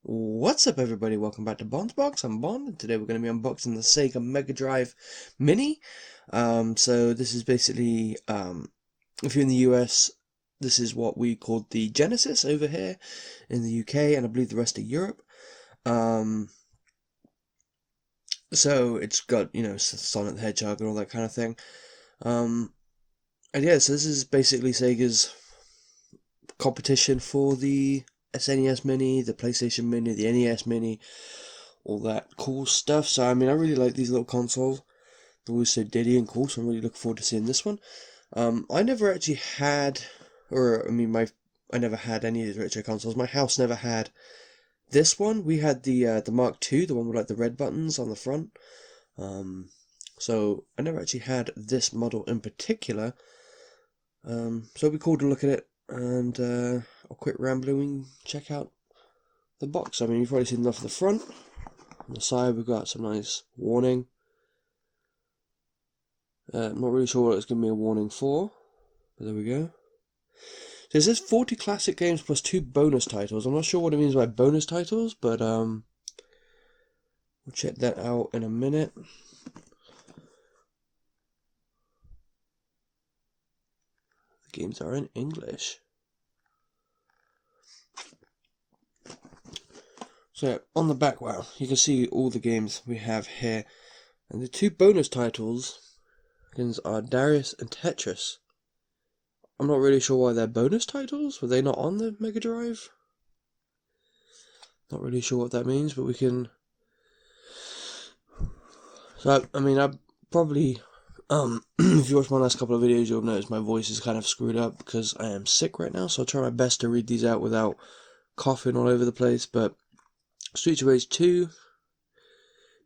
What's up, everybody? Welcome back to Bond's Box. I'm Bond, and today we're going to be unboxing the Sega Mega Drive Mini. So this is basically, if you're in the US, this is what we called the Genesis over here in the UK, and I believe the rest of Europe. Um, so it's got, Sonic the Hedgehog and all that kind of thing. Um, and yeah, so this is basically Sega's competition for the SNES Mini, the PlayStation Mini, the NES Mini, all that cool stuff. So I mean, I really like these little consoles. They're always so diddy and cool. So I'm really looking forward to seeing this one. I never actually had, or I mean, I never had any of these retro consoles. My house never had this one. We had the Mark II, the one with like the red buttons on the front. So I never actually had this model in particular. So it'd be cool to look at it, and I'll quit rambling and check out the box. I mean, you've already seen enough of the front. On the side, we've got some nice warning. I'm not really sure what it's giving me a warning for, but there we go. So it says 40 classic games plus 2 bonus titles. I'm not sure what it means by bonus titles, but we'll check that out in a minute. The games are in English. So on the back, wow, you can see all the games we have here. And the 2 bonus titles are Darius and Tetris. I'm not really sure why they're bonus titles. Were they not on the Mega Drive? Not really sure what that means, but we can... So, I mean, I probably... if you watch my last couple of videos, you'll notice my voice is kind of screwed up because I am sick right now, so I'll try my best to read these out without coughing all over the place. But Streets of Rage 2,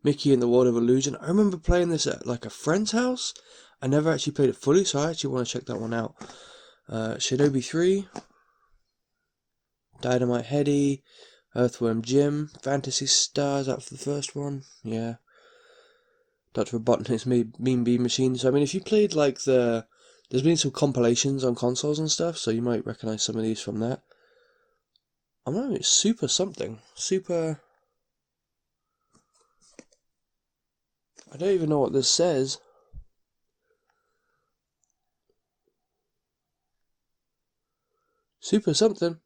Mickey and the World of Illusion. I remember playing this at like a friend's house. I never actually played it fully, so I actually want to check that one out. Shinobi 3, Dynamite Heady, Earthworm Jim, Fantasy Stars out for the first one, yeah. Dr. Robotnik's Mean Bean Machine. So I mean, if you played like there's been some compilations on consoles and stuff, so you might recognize some of these from that. I'm not even Super something. Super... I don't even know what this says. Super something.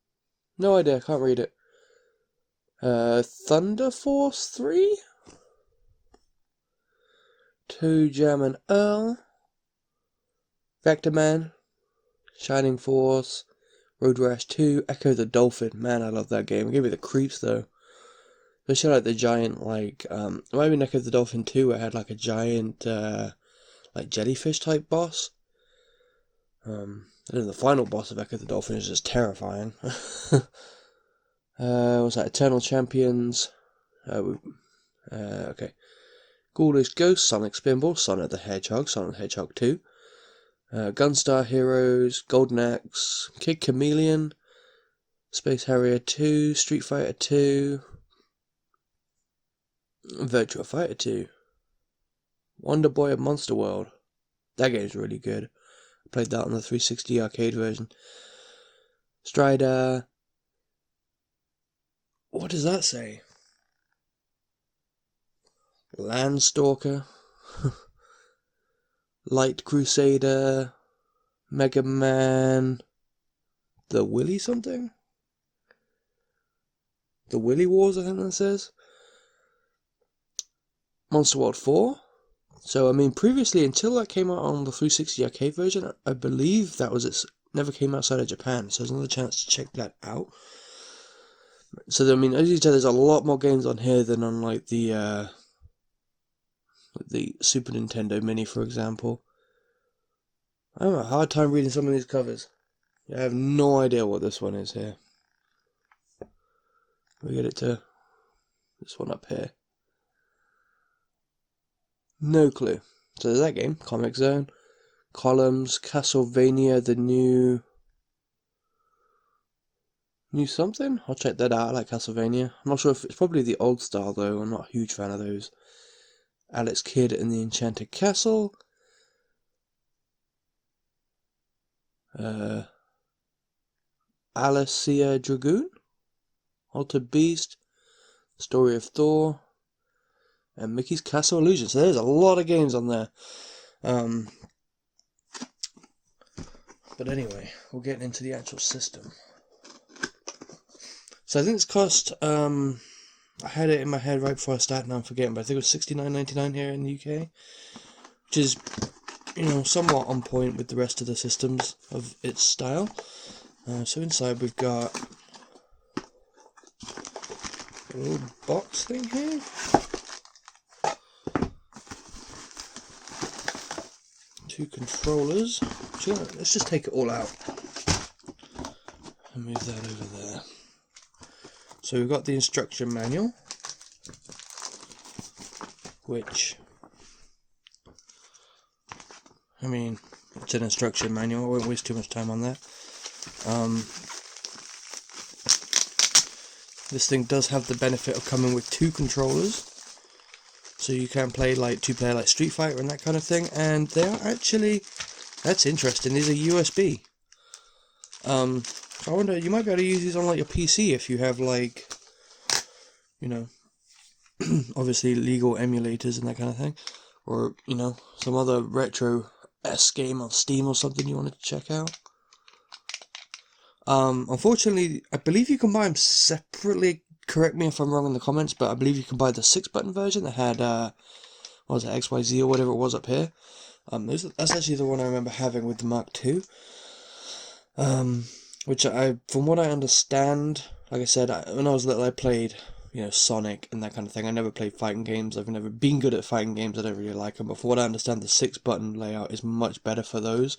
No idea, can't read it. Thunder Force 3? Toe Jam and Earl. Vector Man. Shining Force. Road Rash 2. Echo the Dolphin. Man, I love that game. It gave me the creeps though. Especially like the giant, like, it might have been Echo the Dolphin 2 where it had like a giant, like jellyfish type boss. And then the final boss of Echo the Dolphin is just terrifying. What's that? Eternal Champions. Okay. Ghoulish Ghost, Sonic Spinball, Sonic the Hedgehog, Sonic the Hedgehog 2. Gunstar Heroes, Golden Axe, Kid Chameleon, Space Harrier 2, Street Fighter 2, Virtua Fighter 2, Wonder Boy of Monster World. That game's really good. I played that on the 360 arcade version. Strider. What does that say? Landstalker. Light Crusader. Mega Man. The Willy something? The Willy Wars, I think that says. Monster World 4. So, I mean, previously, until that came out on the 360 arcade version, I believe that was it. Never came outside of Japan, so there's another chance to check that out. So, I mean, as you can tell, there's a lot more games on here than on, like, the Super Nintendo Mini, for example. I have a hard time reading some of these covers. I have no idea what this one is here. We get it to this one up here. No clue. So there's that game, Comic Zone. Columns, Castlevania, the new something? I'll check that out. I like Castlevania. I'm not sure if it's probably the old style though. I'm not a huge fan of those. Alex Kidd and the Enchanted Castle. Alicia Dragoon? Altered Beast. Story of Thor, and Mickey's Castle Illusion. So there's a lot of games on there. But anyway, we're getting into the actual system. So I think it's cost, I had it in my head right before I started, now I'm forgetting, but I think it was $69.99 here in the UK, which is, you know, somewhat on point with the rest of the systems of its style. So inside we've got a little box thing here. Two controllers. Let's just take it all out and move that over there. So we've got the instruction manual, which, I mean, it's an instruction manual, I won't waste too much time on that. This thing does have the benefit of coming with two controllers, so you can play like two-player like Street Fighter and that kind of thing, and they are actually, that's interesting, these are USB. I wonder, you might be able to use these on like your PC if you have like, you know, obviously legal emulators and that kind of thing, or, you know, some other retro-esque game on Steam or something you wanted to check out. Unfortunately, I believe you can buy them separately. Correct me if I'm wrong in the comments, but I believe you can buy the 6-button version that had, what was it, XYZ or whatever it was up here. That's actually the one I remember having with the Mark II. Which from what I understand, like I said, when I was little I played, you know, Sonic and that kind of thing. I never played fighting games. I've never been good at fighting games. I don't really like them. But for what I understand, the 6-button layout is much better for those.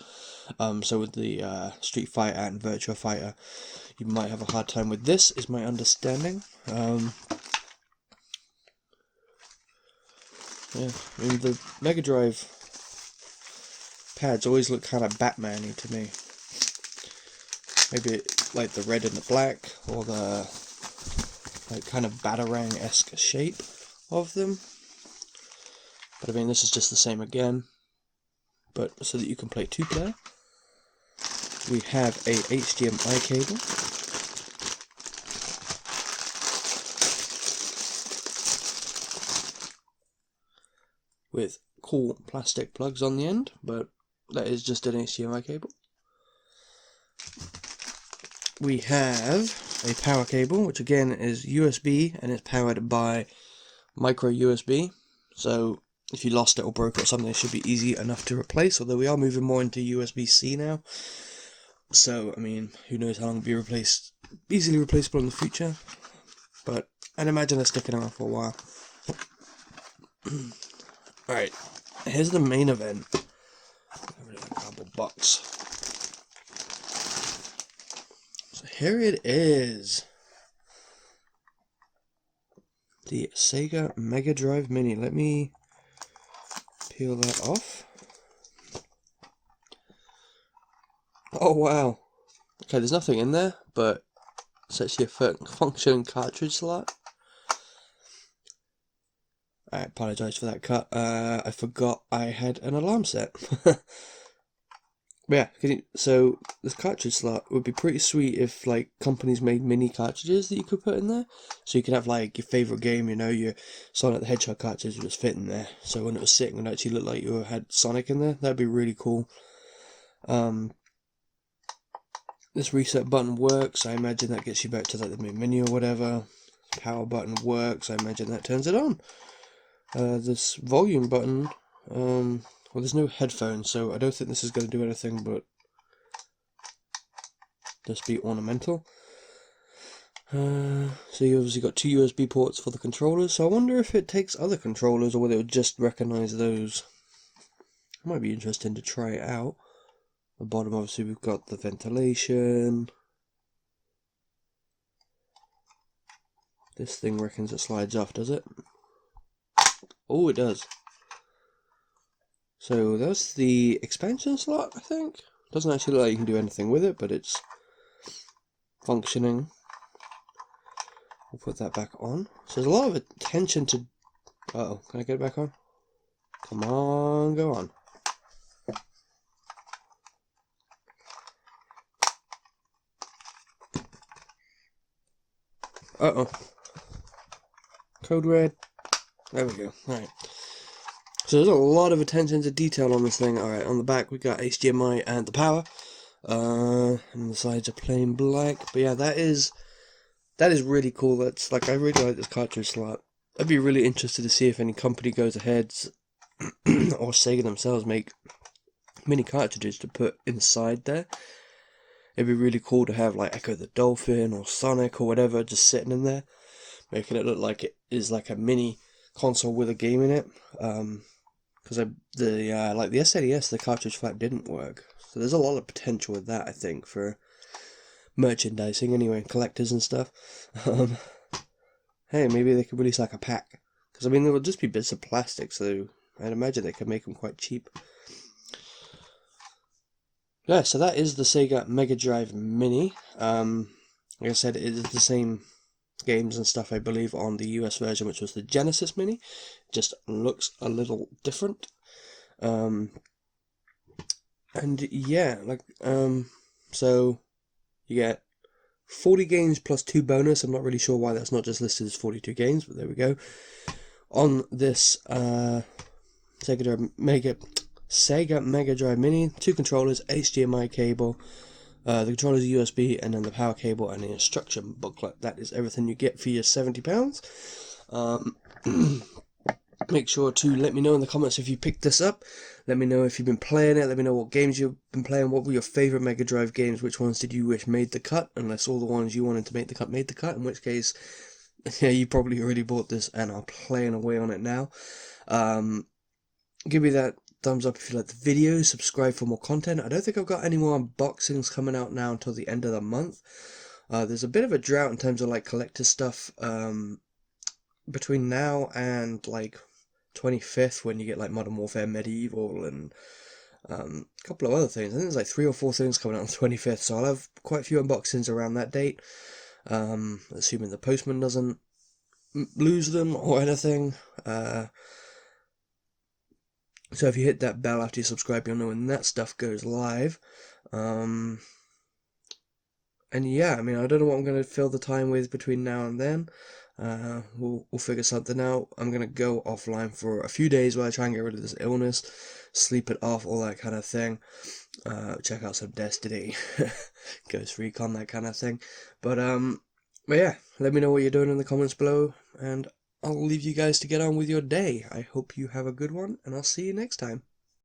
So with the Street Fighter and Virtua Fighter, you might have a hard time with this, is my understanding. Yeah, I mean, the Mega Drive pads always look kind of Batman-y to me. Maybe like the red and the black, or the like kind of Batarang-esque shape of them. But I mean, this is just the same again, but so that you can play two-player. We have a HDMI cable. With cool plastic plugs on the end, but that is just an HDMI cable. We have a power cable, which again is USB, and it's powered by micro USB. So if you lost it or broke it or something, it should be easy enough to replace, although we are moving more into USB-C now. So, I mean, who knows how long it'll be easily replaceable in the future. But I'd imagine they're sticking around for a while. Alright, here's the main event. Get rid of that cardboard box. So here it is. The Sega Mega Drive Mini. Let me peel that off. Oh wow. Okay, there's nothing in there, but it's actually a functioning cartridge slot. I apologise for that cut. I forgot I had an alarm set. Yeah, so this cartridge slot would be pretty sweet if like companies made mini cartridges that you could put in there. So you could have like your favourite game, you know, your Sonic the Hedgehog cartridge would just fit in there. So when it was sitting, it would actually look like you had Sonic in there. That'd be really cool. This reset button works. I imagine that gets you back to like the main menu or whatever. Power button works. I imagine that turns it on. This volume button, well, there's no headphones, so I don't think this is going to do anything but just be ornamental. So you obviously got two USB ports for the controllers, so I wonder if it takes other controllers or whether it would just recognise those. It might be interesting to try it out. At the bottom, obviously, we've got the ventilation. This thing reckons it slides off, does it? Oh, it does. So that's the expansion slot, I think. Doesn't actually look like you can do anything with it, but it's functioning. We'll put that back on. So there's a lot of attention to... Uh-oh, can I get it back on? Come on, go on. Uh-oh. Code Red. There we go. Alright. So there's a lot of attention to detail on this thing. Alright, on the back we got HDMI and the power. And the sides are plain black. But yeah, that is really cool. That's like, I really like this cartridge slot. I'd be really interested to see if any company goes ahead or Sega themselves make mini cartridges to put inside there. It'd be really cool to have like Echo the Dolphin or Sonic or whatever just sitting in there, making it look like it is like a mini console with a game in it. Because like the SNES, the cartridge flap didn't work, so there's a lot of potential with that, I think, for merchandising anyway, collectors and stuff. Hey, maybe they could release like a pack, because I mean there would just be bits of plastic, so I'd imagine they could make them quite cheap. Yeah, so that is the Sega Mega Drive Mini. Like I said, it is the same games and stuff, I believe, on the US version, which was the Genesis Mini. Just looks a little different. And yeah, so you get 40 games plus 2 bonus. I'm not really sure why that's not just listed as 42 games, but there we go. On this Sega Mega Drive Mini, 2 controllers, HDMI cable, the controller's USB, and then the power cable and the instruction booklet. That is everything you get for your £70. Make sure to let me know in the comments if you picked this up. Let me know if you've been playing it. Let me know what games you've been playing. What were your favourite Mega Drive games? Which ones did you wish made the cut? Unless all the ones you wanted to make the cut made the cut, in which case, yeah, you probably already bought this and are playing away on it now. Give me that thumbs up if you like the video. Subscribe for more content. I don't think I've got any more unboxings coming out now until the end of the month. There's a bit of a drought in terms of like collector stuff between now and like 25th, when you get like Modern Warfare Medieval and a couple of other things. I think there's like 3 or 4 things coming out on the 25th, so I'll have quite a few unboxings around that date, assuming the postman doesn't lose them or anything. So if you hit that bell after you subscribe, you'll know when that stuff goes live. And yeah, I mean, I don't know what I'm going to fill the time with between now and then. We'll figure something out. I'm going to go offline for a few days while I try and get rid of this illness, sleep it off, all that kind of thing. Check out some Destiny, Ghost Recon, that kind of thing. But yeah, let me know what you're doing in the comments below, and I'll leave you guys to get on with your day. I hope you have a good one, and I'll see you next time.